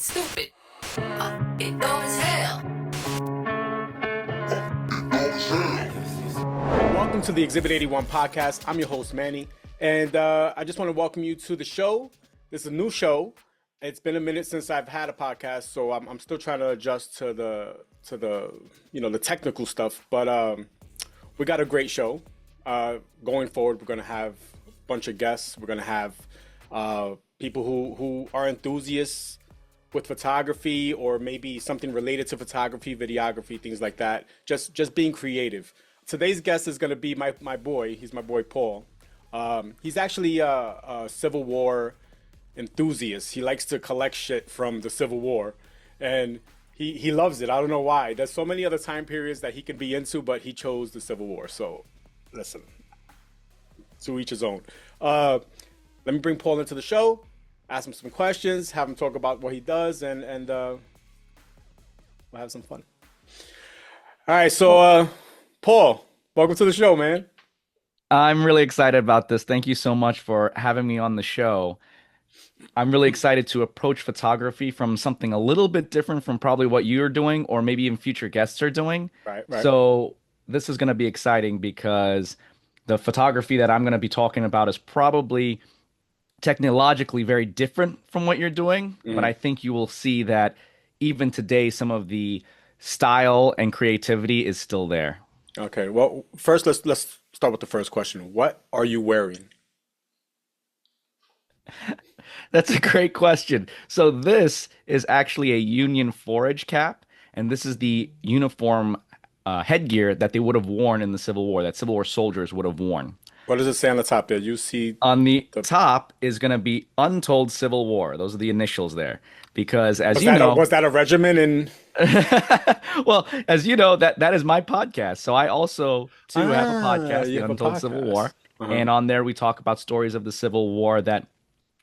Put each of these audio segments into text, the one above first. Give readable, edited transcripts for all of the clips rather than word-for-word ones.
It's stupid. It dumb as hell. Welcome to the Exhibit 81 podcast. I'm your host, Manny, and I just want to welcome you to the show. This is a new show. It's been a minute since I've had a podcast, so I'm still trying to adjust to the the technical stuff. But we got a great show. Going forward, we're going to have a bunch of guests. We're going to have people who are enthusiasts with photography, or maybe something related to photography, videography, things like that. Just being creative. Today's guest is going to be my boy. He's my boy Paul. He's actually a Civil War enthusiast. He likes to collect shit from the Civil War, and he loves it. I don't know why. There's so many other time periods that he could be into, but he chose the Civil War. So listen, to each his own. Let me bring Paul into the show, ask him some questions, have him talk about what he does, and we'll have some fun. All right, so Paul, welcome to the show, man. I'm really excited about this. Thank you so much for having me on the show. I'm really excited to approach photography from something a little bit different from probably what you're doing, or maybe even future guests are doing. Right. So this is going to be exciting because the photography that I'm going to be talking about is probably technologically very different from what you're doing, but I think you will see that even today, some of the style and creativity is still there. Okay. Well, first let's start with the first question. What are you wearing? That's a great question. So this is actually a Union forage cap, and this is the uniform headgear that they would have worn in the Civil War, that Civil War soldiers would have worn. What does it say on the top there? You see On the the top is going to be Untold Civil War. Those are the initials there. Because as was you that know, was that a regiment in well, as you know, that is my podcast. So I also too have a podcast, you The have a Untold Civil podcast. War. Uh-huh. And on there we talk about stories of the Civil War that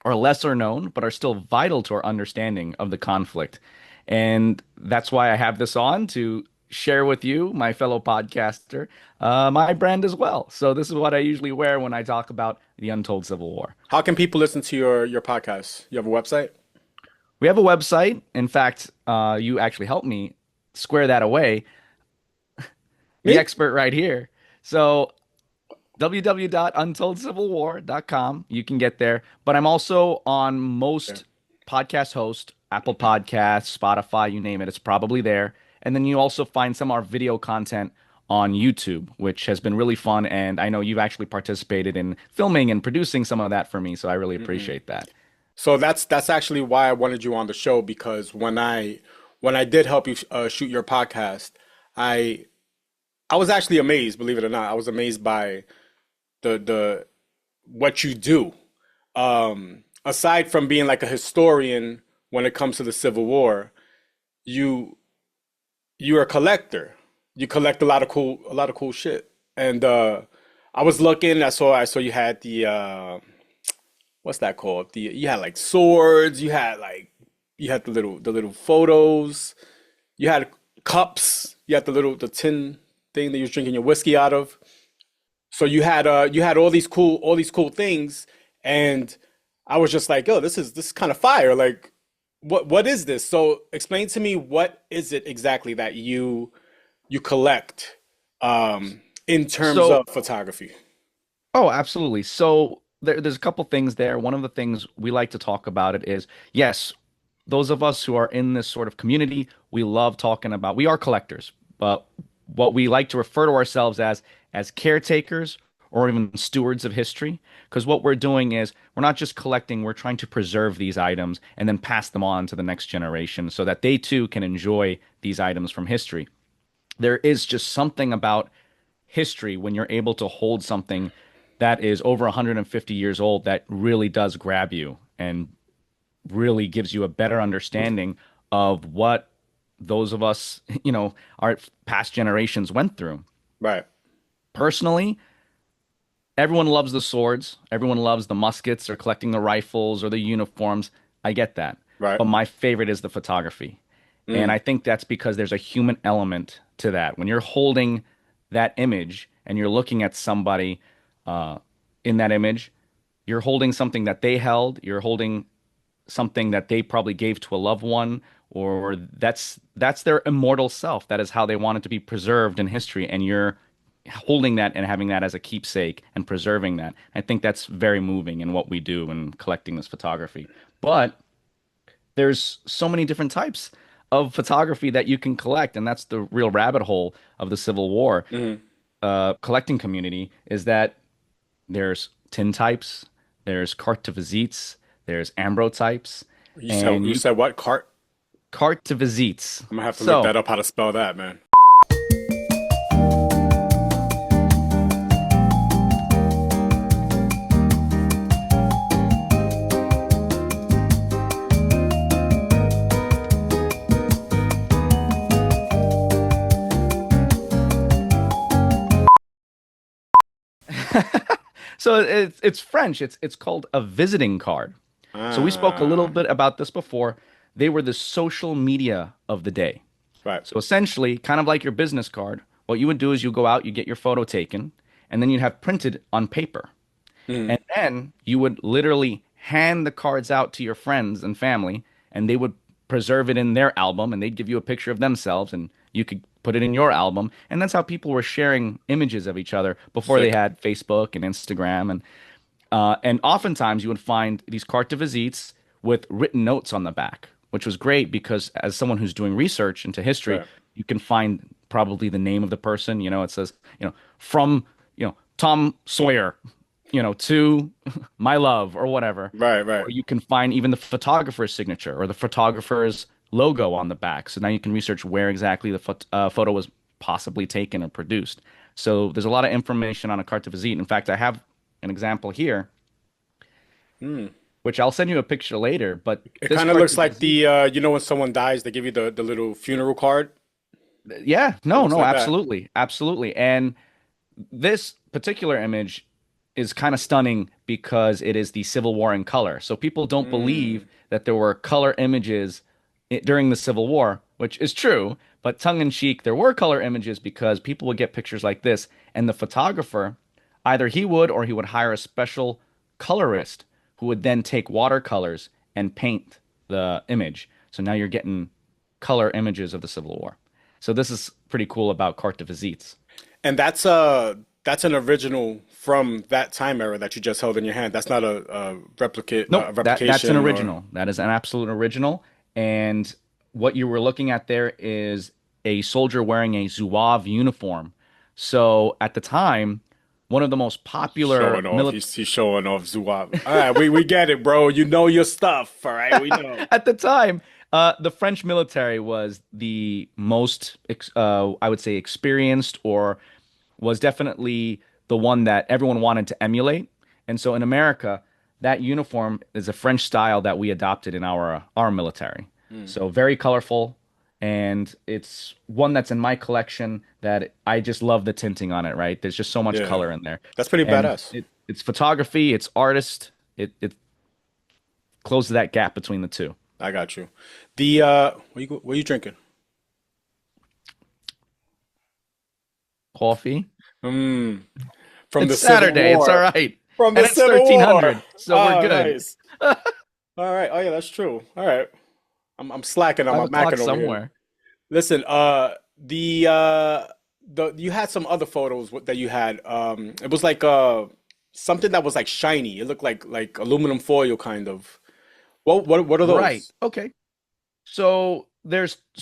are lesser known, but are still vital to our understanding of the conflict. And that's why I have this on to share with you, my fellow podcaster, my brand as well. So this is what I usually wear when I talk about the Untold Civil War. How can people listen to your podcast? You have a website? We have a website. In fact, you actually helped me square that away. The Me? expert right here. So www.untoldcivilwar.com. You can get there. But I'm also on Yeah. most podcast hosts, Apple Podcasts, Spotify, you name it. It's probably there. And then you also find some of our video content on YouTube, which has been really fun. And I know you've actually participated in filming and producing some of that for me. So I really appreciate that. So that's actually why I wanted you on the show, because when I did help you shoot your podcast, I I was actually amazed, believe it or not. I was amazed by the what you do. Aside from being like a historian when it comes to the Civil War, you you're a collector. You collect a lot of cool shit. And I was looking, I saw you had the what's that called? You had like swords, you had the little photos, you had cups, you had the tin thing that you was drinking your whiskey out of. So you had all these cool things, and I was just like, "Yo, this is kind of fire. Like, what is this?" So explain to me, what is it exactly that you collect in terms So of photography? Oh, absolutely. So there's a couple things there. One of the things we like to talk about it is, yes, those of us who are in this sort of community, we love talking about, we are collectors, but what we like to refer to ourselves as caretakers or even stewards of history, because what we're doing is we're not just collecting, we're trying to preserve these items and then pass them on to the next generation so that they too can enjoy these items from history. There is just something about history when you're able to hold something that is over 150 years old that really does grab you and really gives you a better understanding of what those of us, our past generations went through. Right, Personally, everyone loves the swords, everyone loves the muskets or collecting the rifles or the uniforms. I get that. right. But my favorite is the photography. And Mm, I think that's because there's a human element to that. When you're holding that image and you're looking at somebody uh, in that image, you're holding something that they held. You're holding something that they probably gave to a loved one, or that's their immortal self. That is how they want it to be preserved in history, and you're holding that and having that as a keepsake and preserving that. I think that's very moving in what we do in collecting this photography. But there's so many different types of photography that you can collect, and that's the real rabbit hole of the Civil War Hmm. collecting community is that there's tin types, there's carte de visites, there's ambrotypes, and You you said what? Cart? carte de visites. I'm gonna have to look So that up how to spell that, man. it's French. It's called a visiting card. So we spoke a little Ah, bit about this before. They were the social media of the day. right. So essentially, kind of like your business card, what you would do is you go out, you get your photo taken, and then you'd have printed on paper. Mm, And then you would literally hand the cards out to your friends and family, and they would preserve it in their album, and they'd give you a picture of themselves, and you could put it in your album. And that's how people were sharing images of each other before they sick. had Facebook and Instagram. And oftentimes you would find these carte de visites with written notes on the back, which was great because as someone who's doing research into history, Right. you can find probably the name of the person. It says, from, Tom Sawyer, to my love or whatever. Right, Or right. you can find even the photographer's signature or the photographer's logo on the back. So now you can research where exactly the photo was possibly taken or produced. So there's a lot of information on a carte de visite. In fact, I have an example here, Mm. which I'll send you a picture later. But It this kind of carte looks de like visite, when someone dies, they give you the little funeral card. yeah, It no, looks no, like that. absolutely, absolutely. And this particular image is kind of stunning because it is the Civil War in color. So people don't believe Mm. that there were color images during the Civil War, which is true, but tongue in cheek, there were color images because people would get pictures like this, and the photographer, either he would or he would hire a special colorist who would then take watercolors and paint the image. So now you're getting color images of the Civil War. So this is pretty cool about carte de visites. And that's an original from that time era that you just held in your hand. That's not Nope, a that's an replication or original. That is an absolute original. And what you were looking at there is a soldier wearing a Zouave uniform. So at the time, one of the most popular showing off. military He's showing off Zouave. All right, we get it, bro. You know your stuff. All right, we know. at the time, the French military was the most, I would say, experienced, or was definitely the one that everyone wanted to emulate. And so in America, that uniform is a French style that we adopted in our military. Mm. So very colorful, and it's one that's in my collection that I just love the tinting on it, right? There's just so much Yeah, color in there. that's pretty And badass. it's photography, it's artist. It closes that gap between the two. I got you. The what are you drinking? Coffee. Mm, from It's the Civil Saturday. It's all War. right. From the And it's Civil War. 1300, so we're Oh, good. nice. All right. Oh yeah, that's true. All right. I'm slacking. I'm 5 o'clock macking over here. somewhere. Listen, the you had some other photos that you had. It was like something that was like shiny. It looked like aluminum foil kind of. What are Right. those? Okay. So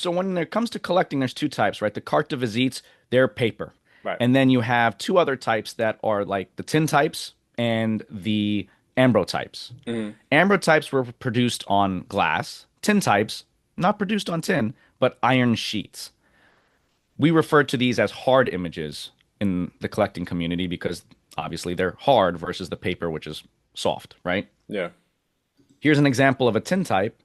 when it comes to collecting, there's two types, right? The carte de visites, they're paper. Right. And then you have two other types that are like the tin types and the ambrotypes. Hmm. Ambrotypes were produced on glass. Tin types, not produced on tin, but iron sheets. We refer to these as hard images in the collecting community because obviously they're hard versus the paper, which is soft, right? Yeah. Here's an example of a tin type.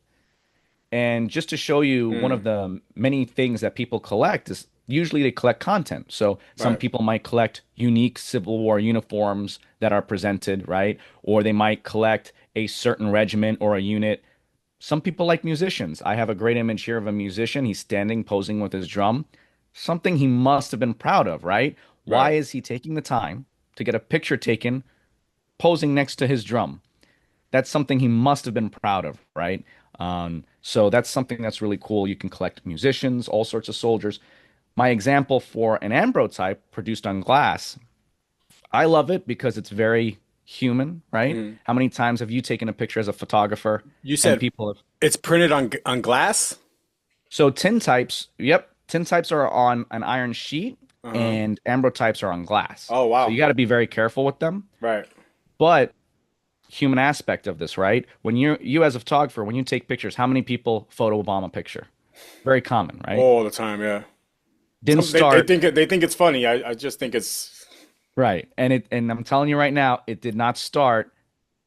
And just to show you one of Mm. the many things that people collect is usually they collect content. So some Right. people might collect unique Civil War uniforms that are presented, right? Or they might collect a certain regiment or a unit. Some people like musicians. I have a great image here of a musician. He's standing posing with his drum. Something he must have been proud of, right? Why Right. is he taking the time to get a picture taken posing next to his drum? that's something he must have been proud of, right? So that's something that's really cool. You can collect musicians, all sorts of soldiers. My example for an ambrotype produced on glass, I love it because it's very human, right? Mhm. How many times have you taken a picture as a photographer You and said people have... it's printed on glass? So tintypes, yep, tintypes are on an iron sheet Uh-huh. and ambrotypes are on glass. Oh, So you wow. got to be very careful with them. Right. But human aspect of this, right? When you as a photographer, when you take pictures, how many people photobomb a picture? Very common, right? All the time, yeah. Didn't start They think it's funny. I just think it's right. And I'm telling you right now, it did not start,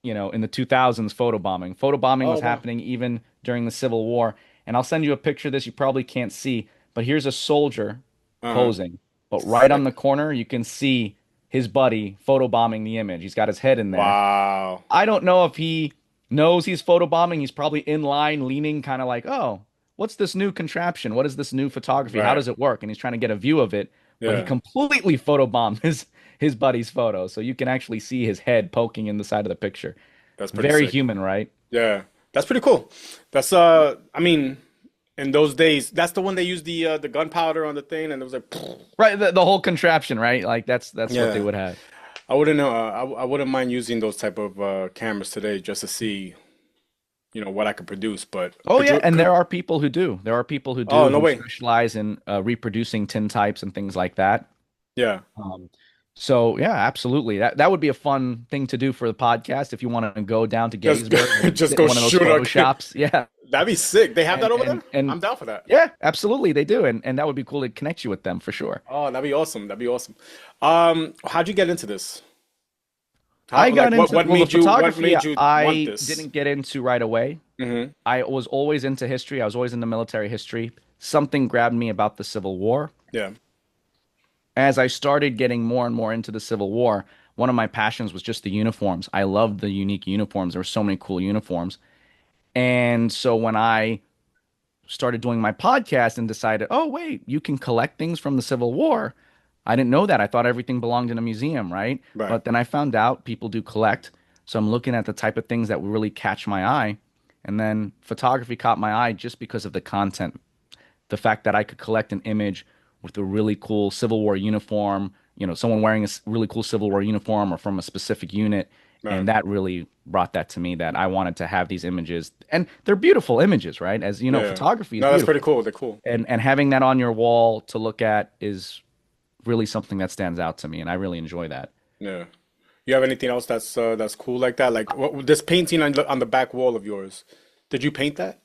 in the 2000s photobombing. Photobombing oh was wow. happening even during the Civil War. And I'll send you a picture of this you probably can't see, but here's a soldier Uh-huh. posing. But right on Sick. the corner, you can see his buddy photobombing the image. He's got his head in there. Wow. I don't know if he knows he's photobombing. He's probably in line, leaning, kind of like, oh, what's this new contraption? What is this new photography? How Right. does it work? And he's trying to get a view of it, but he Yeah. completely photobombed his buddy's photo. So you can actually see his head poking in the side of the picture. That's pretty Very sick. human, right? Yeah. That's pretty cool. That's I mean, in those days, that's the one they used the gunpowder on the thing and it was like Right, the whole contraption, right? Like that's what they yeah. would have. I wouldn't know. I wouldn't mind using those type of cameras today just to see, what I could produce. But Oh could yeah, you and could there are people who do. There are people who oh do no who way. specialize in reproducing tin types and things like that. Yeah. Um, so yeah, absolutely. That would be a fun thing to do for the podcast if you want to go down to Just Gettysburg and just sit in go one of those shoot photo a shops. Yeah. that'd be sick. They have that And over and there? and I'm down for that. yeah, absolutely they do. And that would be cool to connect you with them for sure. Oh, that'd be awesome. That'd be awesome. How'd you get into this? How I like got into, well, the what photography made you want I this? didn't get into right away. Hmm. I was always into history. I was always into military history. Something grabbed me about the Civil War. Yeah. As I started getting more and more into the Civil War, one of my passions was just the uniforms. I loved the unique uniforms. There were so many cool uniforms. And so when I started doing my podcast and decided, oh, wait, you can collect things from the Civil War. I didn't know that. I thought everything belonged in a museum, right? Right. But then I found out people do collect. So I'm looking at the type of things that would really catch my eye. And then photography caught my eye just because of the content. The fact that I could collect an image with a really cool Civil War uniform, someone wearing a really cool Civil War uniform or from a specific unit. Right. And that really brought that to me that I wanted to have these images. And they're beautiful images, right? As you know, Yeah. photography is No, that's pretty beautiful. cool. They're cool. And having that on your wall to look at is really something that stands out to me. And I really enjoy that. Yeah. You have anything else that's cool like that? Like this painting on the back wall of yours. Did you paint that?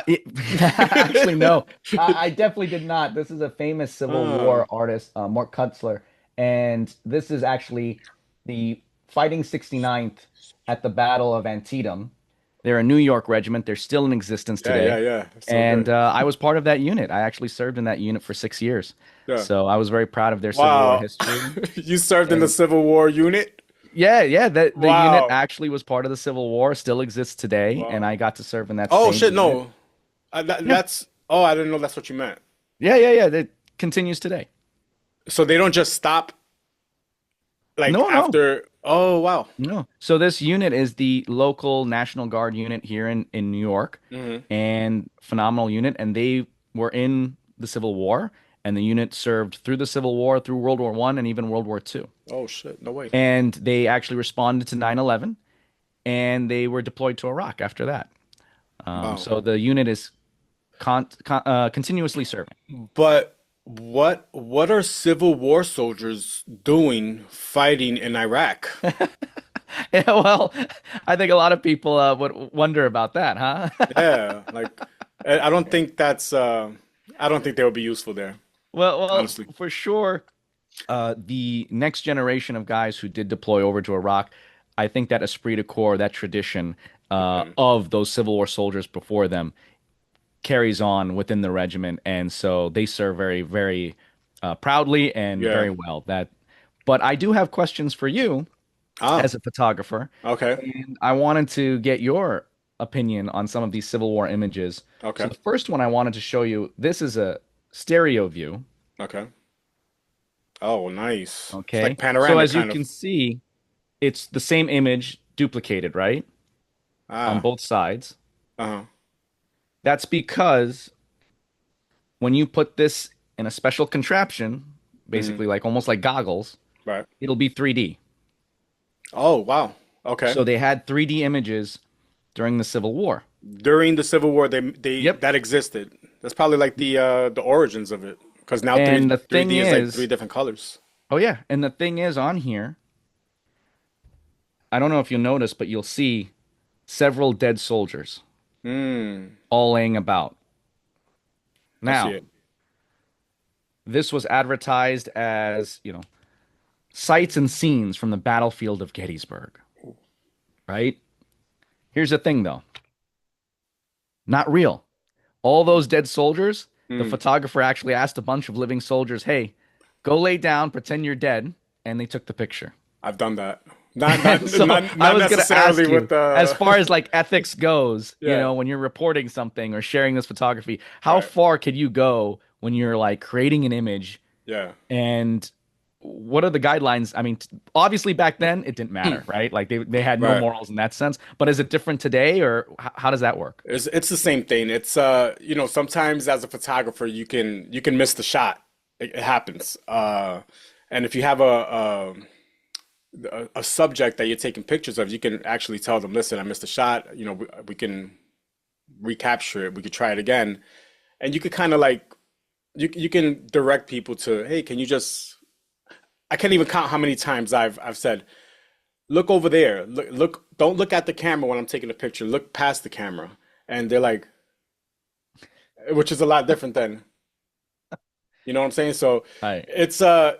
It, actually, no, I definitely did not. This is a famous Civil Oh. War artist, Mark Kutzler, and this is actually the Fighting 69th at the Battle of Antietam. They're a New York regiment. They're still in existence Yeah, yeah, today, yeah. So and great. I was part of that unit. I actually served in that unit for 6 years, Yeah. so I was very proud of their Civil War Wow. history. You served in the And Civil War unit? yeah, yeah, the unit Wow. actually was part of the Civil War, still exists today, and Wow. I got to serve in that Oh same shit, unit. no. Yeah, I didn't know that's what you meant. yeah, yeah, yeah. That continues today. So they don't just stop like No, no, after. Oh, wow. no. So this unit is the local National Guard unit here in New York, Hmm. and phenomenal unit. And they were in the Civil War, and the unit served through the Civil War, through World War One, and even World War Two. Oh shit, no way. And they actually responded to 9/11, and they were deployed to Iraq after that. Wow. So the unit is continuously serving. But what are Civil War soldiers doing fighting in Iraq? Yeah, well, I think a lot of people would wonder about that, huh? Yeah, like I don't think that's I don't think they would be useful there, Well, honestly. for sure, the next generation of guys who did deploy over to Iraq, I think that esprit de corps, that tradition Okay. of those Civil War soldiers before them, carries on within the regiment, and so they serve very, very proudly and Yeah. very well. But I do have questions for you Ah, as a photographer, okay. and I wanted to get your opinion on some of these Civil War images. So Okay. the first one I wanted to show you, this is a stereo view. Okay. Oh, nice. It's like Okay. So panoramic as you kind can of. see, it's the same image duplicated, right? on Ah. both sides. Uh-huh. That's because when you put this in a special contraption, Hmm. basically like almost like goggles, Right. it'll be 3D. Oh, wow. Okay. So they had 3D images during the Civil War. During the Civil War, they Yep. that existed. That's probably like the origins of it. Because now And the 3D thing is like three is, different colors. oh yeah, and the thing is on here, I don't know if you'll notice, but you'll see several dead soldiers Hmm. all laying about. I see Now, it. this was advertised as, sights and scenes from the battlefield of Gettysburg, right? Here's the thing though, not real. All those dead soldiers, the Hmm. photographer actually asked a bunch of living soldiers, "Hey, go lay down, pretend you're dead," and they took the picture. I've done that. Not not And so not I not was going to necessarily ask with you, as the far as like ethics goes, yeah. when you're reporting something or sharing this photography, how Right. far could you go when you're like creating an image Yeah. and what are the guidelines? I mean, obviously back then it didn't matter, right? Like they had no Right. morals in that sense. But is it different today or how does that work? It's the same thing. It's sometimes as a photographer you can miss the shot. It happens. And if you have a subject that you're taking pictures of, you can actually tell them, listen, I missed a shot. We can recapture it. We could try it again. And you could kind of like you can direct people to, hey, can you just I can't even count how many times I've said, look over there. Look, don't look at the camera when I'm taking a picture. Look past the camera. And they're like, which is a lot different than, you know what I'm saying? So Right. it's a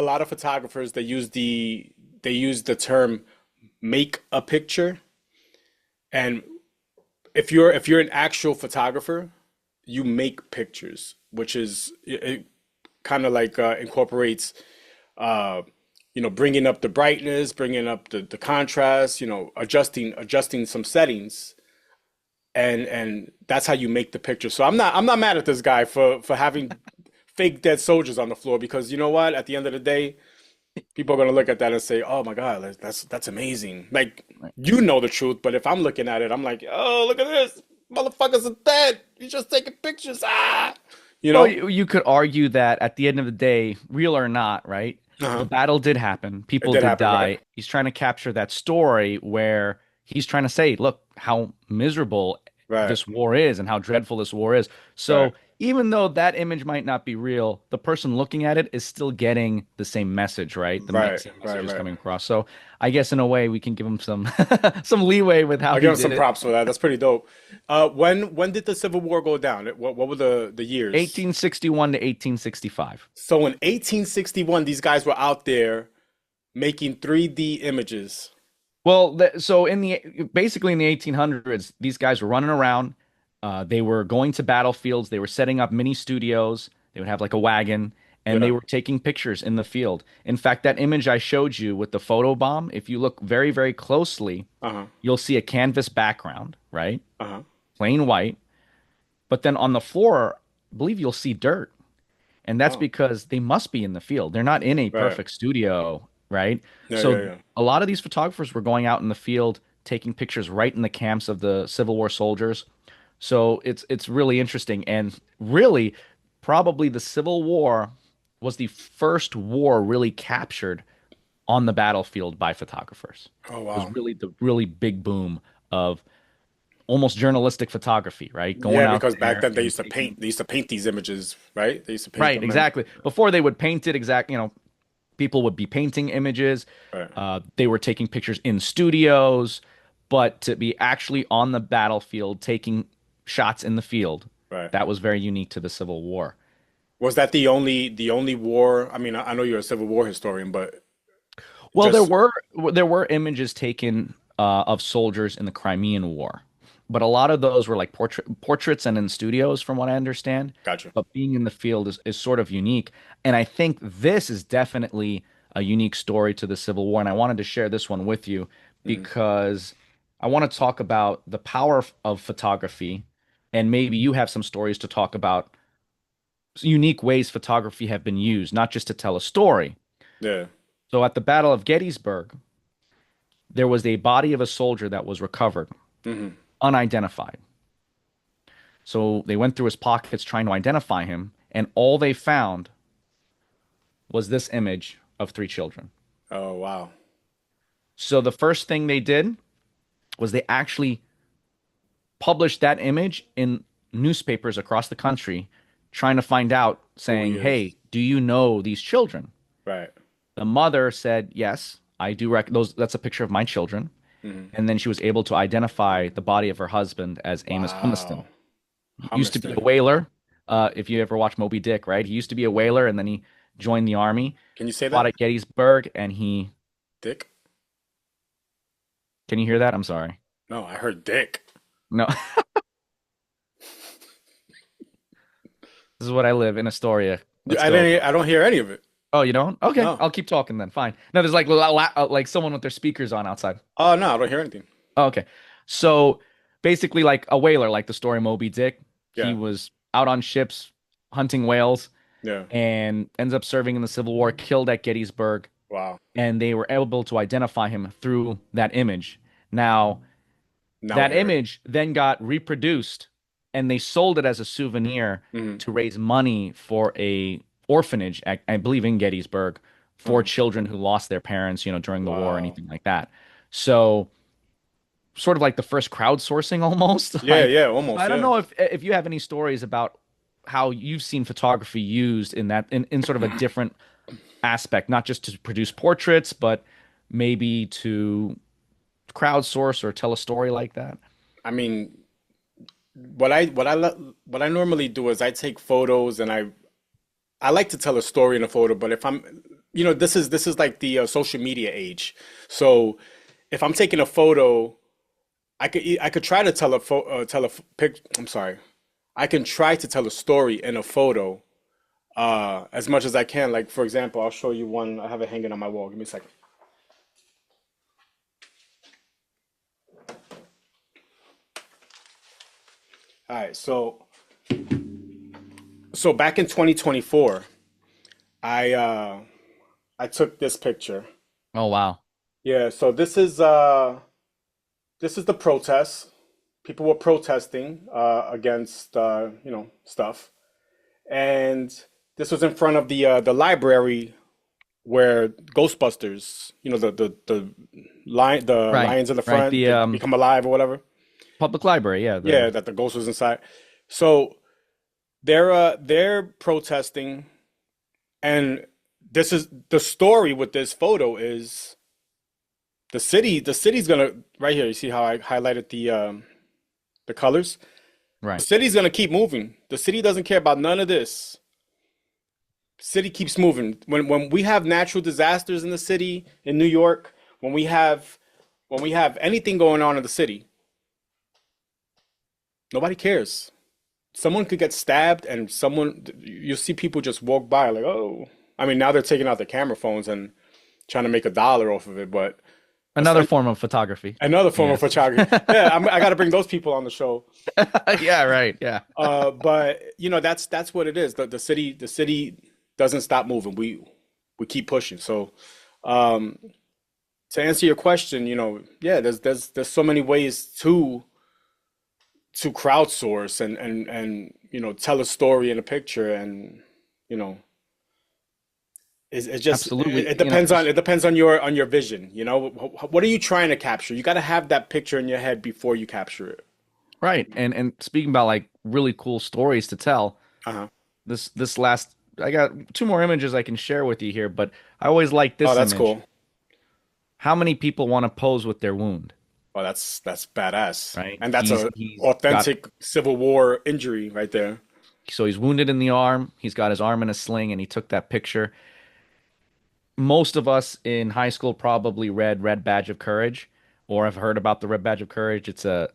lot of photographers they use the term make a picture. And if you're an actual photographer, you make pictures, which is it kind of like incorporates uh bringing up the brightness, bringing up the contrast, adjusting some settings, and that's how you make the picture. So I'm not mad at this guy for having fake dead soldiers on the floor, because you know what? At the end of the day, people are gonna look at that and say, "Oh my God, that's amazing." Like, Right. you know the truth, but if I'm looking at it, I'm like, "Oh, look at this, motherfuckers are dead. You just taking pictures, ah." You Well, know? you could argue that at the end of the day, real or not, right? The Uh-huh. battle did happen. It People did did happen, right? die. He's trying to capture that story where he's trying to say, look, how miserable Right, this war is and how dreadful this war is. right. So even though that image might not be real, the person looking at it is still getting the same message, right? Right, Same message right, is right. coming across. So I guess in a way we can give him some some leeway with how I'll give he him did some it. props for that. That's pretty dope. When did the Civil War go down? What were the years? 1861 to 1865. So in 1861, these guys were out there making 3D images. Well, so in the basically in the 1800s, these guys were running around. They were going to battlefields. They were setting up mini studios. They would have like a wagon, and they Yeah. were taking pictures in the field. In fact, that image I showed you with the photo bomb, if you look very, very closely, Uh-huh. you'll see a canvas background, right? Uh-huh. Plain white. But then on the floor, I believe you'll see dirt. And that's Oh, because they must be in the field. They're not in a right. perfect studio, right? Yeah, yeah, So yeah. a lot of these photographers were going out in the field taking pictures right in the camps of the Civil War soldiers. So it's really interesting and really probably the Civil War was the first war really captured on the battlefield by photographers. Oh, It was wow. really the really big boom of almost journalistic photography, right? Going Yeah, out because back there then they and used to taking paint. They used to paint these images, right? They used to paint right, them and exactly. Before they would paint it people would be painting images. right, They were taking pictures in studios, but to be actually on the battlefield taking shots in the field, right. that was very unique to the Civil War. Was that the only war? I mean, I know you're a Civil War historian, but Well, there just were there were images taken of soldiers in the Crimean War, but a lot of those were like portraits and in studios, from what I understand. gotcha. But being in the field is sort of unique, and I think this is definitely a unique story to the Civil War. And I wanted to share this one with you Hmm. because I want to talk about the power of photography, and maybe you have some stories to talk about unique ways photography have been used, not just to tell a story. Yeah. So at the Battle of Gettysburg, there was a body of a soldier that was recovered. Hmm. unidentified. So they went through his pockets trying to identify him, and all they found was this image of three children. Oh, wow. So the first thing they did was they actually published that image in newspapers across the country, trying to find out, Who he saying, is. "Hey, do you know these children?" Right. The mother said, "Yes, I do those. That's a picture of my children." Hmm. And then she was able to identify the body of her husband as Amos Humiston. Wow. He used to be a Humiston. whaler. If you ever watch Moby Dick, right? He used to be a whaler, and then he joined the army, Can you say fought that? at Gettysburg, and he. Dick? Can you hear that? I'm sorry. No, I heard Dick. No, this is what I live in Astoria. Let's I go. didn't. I don't hear any of it. Oh, you don't? Okay, No. I'll keep talking then. Fine. No, there's like someone with their speakers on outside. Oh no, I don't hear anything. Oh, okay. So basically, like a whaler, like the story Moby Dick, he Yeah. was out on ships hunting whales Yeah. and ends up serving in the Civil War, killed at Gettysburg, Wow. and they were able to identify him through that image. Now, Now I that hear it. image then got reproduced and they sold it as a souvenir Hmm. to raise money for a orphanage, I believe in Gettysburg, for Hmm. children who lost their parents, during the war or Wow. anything like that. So sort of like the first crowdsourcing almost. Yeah. Like Yeah. I Almost. don't Yeah. know if you have any stories about how you've seen photography used in that in sort of a different aspect, not just to produce portraits, but maybe to crowdsource or tell a story like that. I mean, what I normally do is I take photos and I like to tell a story in a photo. But if I'm, this is like the social media age. So if I'm taking a photo, I could try to tell a pic. I'm sorry. I can try to tell a story in a photo as much as I can. Like for example, I'll show you one. I have it hanging on my wall. Give me a second. All right. So back in 2024, I uh I took this picture. Oh wow. Yeah. So this is the protest. People were protesting against stuff, and this was in front of the library where Ghostbusters, the Right. lions in the Right. front, they become alive or whatever. Public library, yeah, Yeah, the that the ghost was inside. So they're protesting, and this is the story with this photo is the city's gonna right here. You see how I highlighted the colors? The right. city's gonna keep moving. The city doesn't care about none of this. City keeps moving. When we have natural disasters in the city in New York, when we have anything going on in the city, nobody cares. Someone could get stabbed, and you'll see people just walk by like, oh. I mean, now they're taking out their camera phones and trying to make a dollar off of it, but Another form of photography. another form of Yes. photography. Yeah, I got to bring those people on the show. Yeah, right. Yeah. But that's what it is. The city doesn't stop moving. We keep pushing. So, um, to answer your question, yeah, there's so many ways to crowdsource and tell a story in a picture, and you know it just Absolutely. it depends on your vision. What are you trying to capture? You got to have that picture in your head before you capture it. Right. And speaking about like really cool stories to tell, Uh-huh. this last I got two more images I can share with you here, but I always like Oh, this that's image. cool. How many people want to pose with their wound, Oh, that's badass. right? And that's He's a he's got authentic Civil War injury right there. so he's wounded in the arm. He's got his arm in a sling and he took that picture. Most of us in high school probably read Red Badge of Courage or have heard about the Red Badge of Courage. It's a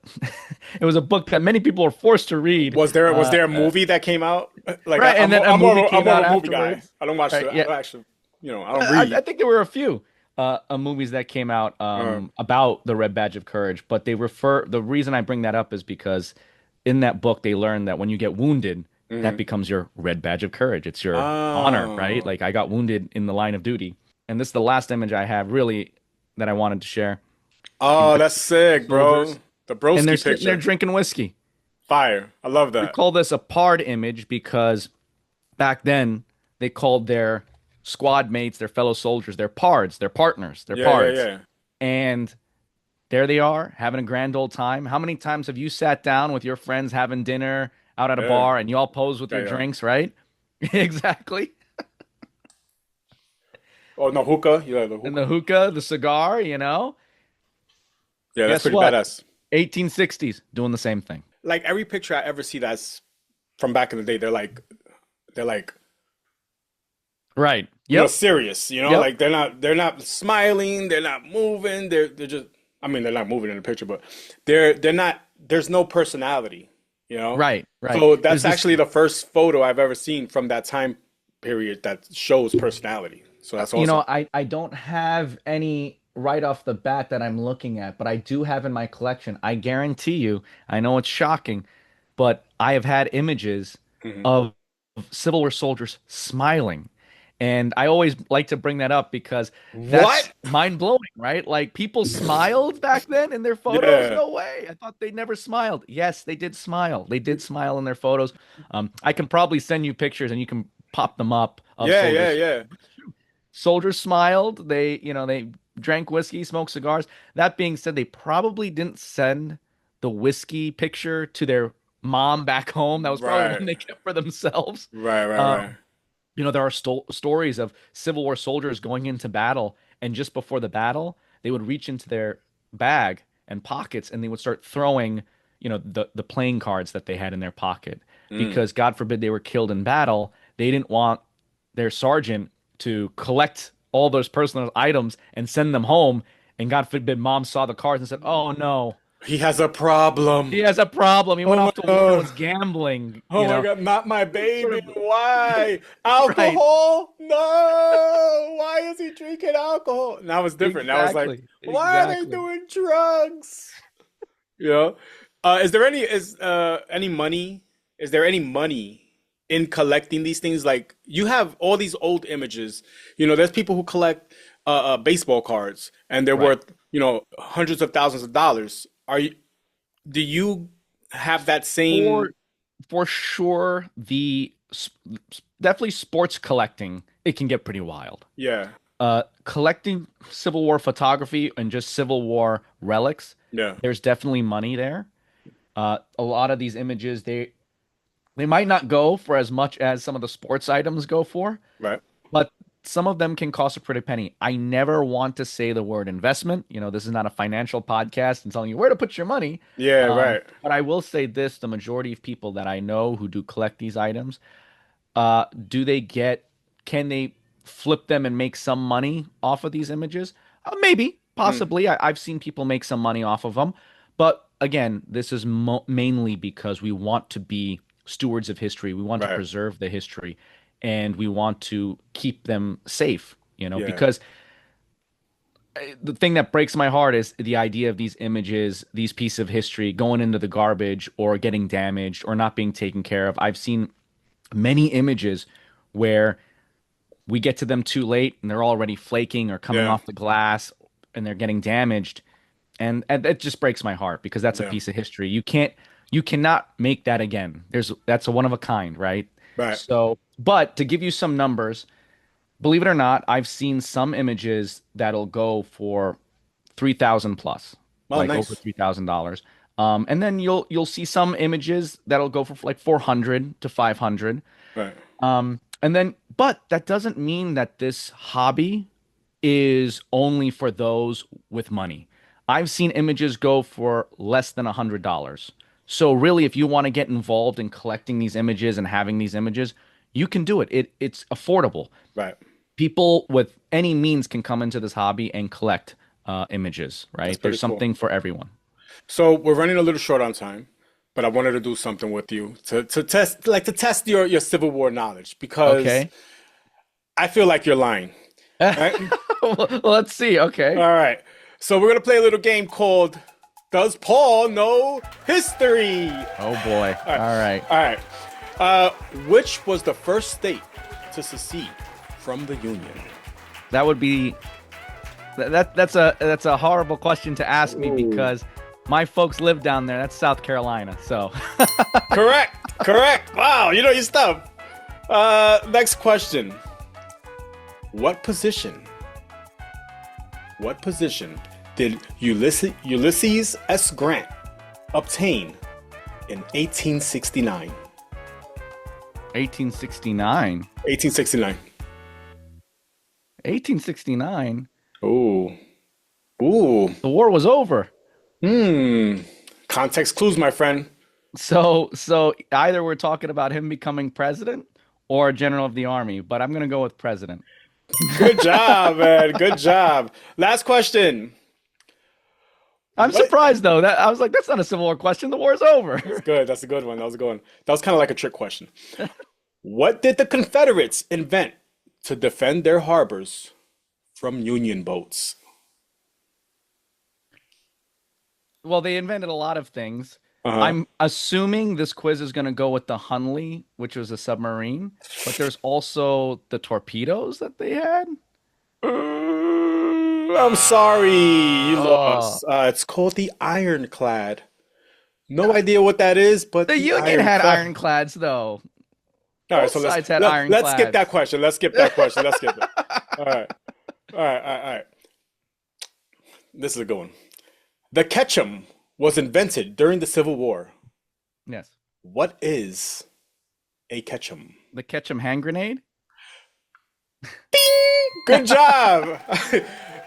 it was a book that many people were forced to read. Was there a movie that came out? Like Right, and then a I'm more movie of a, I'm came more out of a movie guy. afterwards. I don't watch Right, I yeah. don't actually, I don't I read. think there were a few movies that came out Uh, about the Red Badge of Courage, but the reason I bring that up is because in that book they learned that when you get wounded, that mhm. becomes your Red Badge of Courage. It's your honor, right? Oh. Like I got wounded in the line of duty. And this is the last image I have really that I wanted to share. You Oh, got that's sick, bro. soldiers. The And they're broski sitting there picture. drinking whiskey. Fire. I love We that. call this a pard image because back then they called their squad mates, their fellow soldiers, their pards, their partners, their Yeah, yeah, pards. yeah. And there they are having a grand old time. How many times have you sat down with your friends having dinner out at a Yeah. bar and you all pose with Yeah, your yeah. drinks, right? Exactly. Oh no, hookah. Yeah, the And hookah. the hookah, the cigar, you know? Yeah, that's Guess pretty what? badass. 1860s doing the same thing. Like every picture I ever see that's from back in the day, they're like Right. Yep. serious, Yep. like they're not smiling, they're not moving, they're just, I mean, they're not moving in the picture, but they're not, there's no personality. Right. Right. So There's that's this, actually the first photo I've ever seen from that time period that shows personality. So that's awesome. I don't have any right off the bat that I'm looking at, but I do have in my collection. I guarantee you, I know it's shocking, but I have had images Hmm. of Civil War soldiers smiling. And I always like to bring that up because that's What? mind blowing, right? Like people smiled back then in their photos. Yeah. No way. I thought they never smiled. Yes, they did smile. They did smile in their photos. I can probably send you pictures and you can pop them up of Yeah, yeah, soldiers. yeah. Soldiers smiled. They drank whiskey, smoked cigars. That being said, they probably didn't send the whiskey picture to their mom back home. That was probably one Right. they kept for themselves. Right, right, right. Um, there are stories of Civil War soldiers going into battle, and just before the battle, they would reach into their bag and pockets, and they would start throwing, the playing cards that they had in their pocket, Mm. because God forbid they were killed in battle. They didn't want their sergeant to collect all those personal items and send them home. And God forbid mom saw the cards and said, "Oh no, He has a problem. he has a problem. He Oh went my off to war and God. was gambling." Oh my God, not my Sort baby. of Why? right. Alcohol? No. Why is he drinking alcohol? Now it's different. Now it's like, Exactly. why are they Exactly. doing drugs? You know? Any money? Is there any money in collecting these things? Like you have all these old images. There's people who collect baseball cards and they're Right. worth, hundreds of thousands of dollars. Do you have that same? For sure, definitely sports collecting, it can get pretty wild. Yeah. Collecting Civil War photography and just Civil War relics, Yeah. there's definitely money there. A lot of these images, they might not go for as much as some of the sports items go for, Right. but some of them can cost a pretty penny. I never want to say the word investment. This is not a financial podcast and telling you where to put your money. Yeah, right. But I will say this, the majority of people that I know who do collect these items, do they can they flip them and make some money off of these images? Maybe, Mm, possibly. I've seen people make some money off of them. But again, this is mainly because we want to be stewards of history. We want to right. preserve the history and we want to keep them safe, Yeah. because the thing that breaks my heart is the idea of these images, these pieces of history going into the garbage or getting damaged or not being taken care of. I've seen many images where we get to them too late and they're already flaking or coming Yeah. off the glass and they're getting damaged. And it just breaks my heart because that's a Yeah. piece of history. You cannot make that again. That's a one of a kind, right? Right. So, but to give you some numbers, believe it or not, I've seen some images that'll go for 3,000 plus, Oh, like over nice. $3,000. And then you'll see some images that'll go for like 400 to 500. Right. But that doesn't mean that this hobby is only for those with money. I've seen images go for less than $100. So really, if you want to get involved in collecting these images and having these images, you can do it. It's affordable. Right. People with any means can come into this hobby and collect images, That's right? pretty There's cool. something for everyone. So we're running a little short on time, but I wanted to do something with you to test your Civil War knowledge because Okay. I feel like you're lying. Right? Well, let's see. Okay. All right. So we're gonna play a little game called Does Paul Know History? Oh boy. All right. All right. All right. Which was the first state to secede from the Union? That would be that's a horrible question to ask me because My folks live down there. That's South Carolina. So Correct. Wow, you know your stuff. Next question. What position did Ulysses S. Grant obtain in 1869? 1869. 1869. 1869. Ooh. The war was over. Context clues, my friend. So either we're talking about him becoming president or general of the army, but I'm gonna go with president. Good job, man. Good job. Last question. I'm surprised though. That I was like, that's not a Civil War question. The war's over. That's good. That's a good one. That was a good one. That was kind of like a trick question. What did the Confederates invent to defend their harbors from Union boats? Well, they invented a lot of things. Uh-huh. I'm assuming this quiz is going to go with the Hunley, which was a submarine, but there's also the torpedoes that they had. I'm sorry, you lost. It's called the Ironclad. No idea what that is, but The Union had ironclads, though. All right, Both so sides had let's ironclads. skip that question. Let's skip it. All right. This is a good one. The Ketchum was invented during the Civil War. Yes. What is a Ketchum? The Ketchum hand grenade? Good job.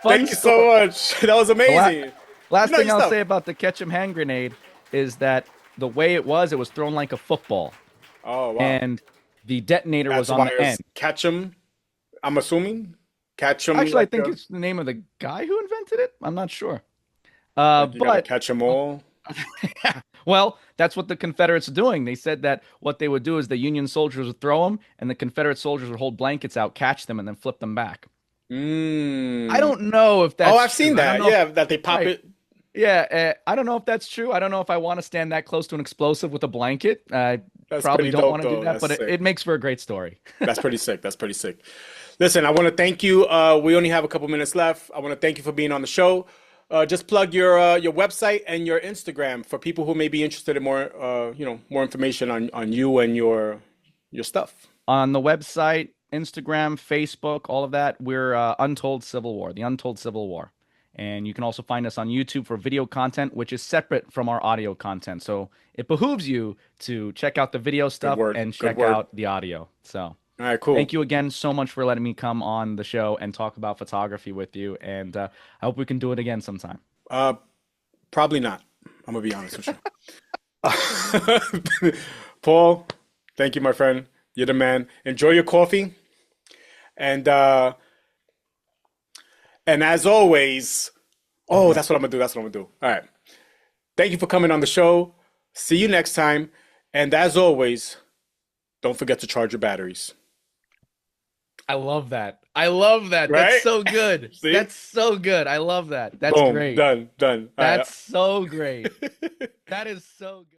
Thank you so much. That was amazing. Last You know thing your I'll stuff. say about the Ketchum hand grenade is that the way it was thrown like a football. Oh, wow. And the detonator was That's on why the it's end. Ketchum, I'm assuming. Ketchum. Actually, I like think a- it's the name of the guy who invented it. I'm not sure. like you gotta But catch them all. well, that's what the Confederates are doing. They said that what they would do is the Union soldiers would throw them, and the Confederate soldiers would hold blankets out, catch them, and then flip them back. I don't know if that's Oh, I've true. seen I don't that. know if- Yeah, that they pop Right. it. Yeah, I don't know if that's true. I don't know if I want to stand that close to an explosive with a blanket. I That's probably pretty don't dope, want to do though. that, That's but sick. it makes for a great story. That's pretty sick. That's pretty sick. Listen, I want to thank you. We only have a couple minutes left. I want to thank you for being on the show. Just plug your website and your Instagram for people who may be interested in more more information on you and your stuff. On the website, Instagram, Facebook, all of that, we're Untold Civil War, the Untold Civil War. And you can also find us on YouTube for video content, which is separate from our audio content. So it behooves you to check out the video stuff word. and Good check word. out the audio. So All right, cool. thank you again so much for letting me come on the show and talk about photography with you. And I hope we can do it again sometime. Probably not. I'm gonna be honest with you. Paul, thank you, my friend. You're the man. Enjoy your coffee. And as always, that's what I'm gonna do. All right. Thank you for coming on the show. See you next time. And as always, don't forget to charge your batteries. I love that. Right? That's so good. See? That's so good. I love that. That's Boom. great. Done. All right. That's so great. That is so good.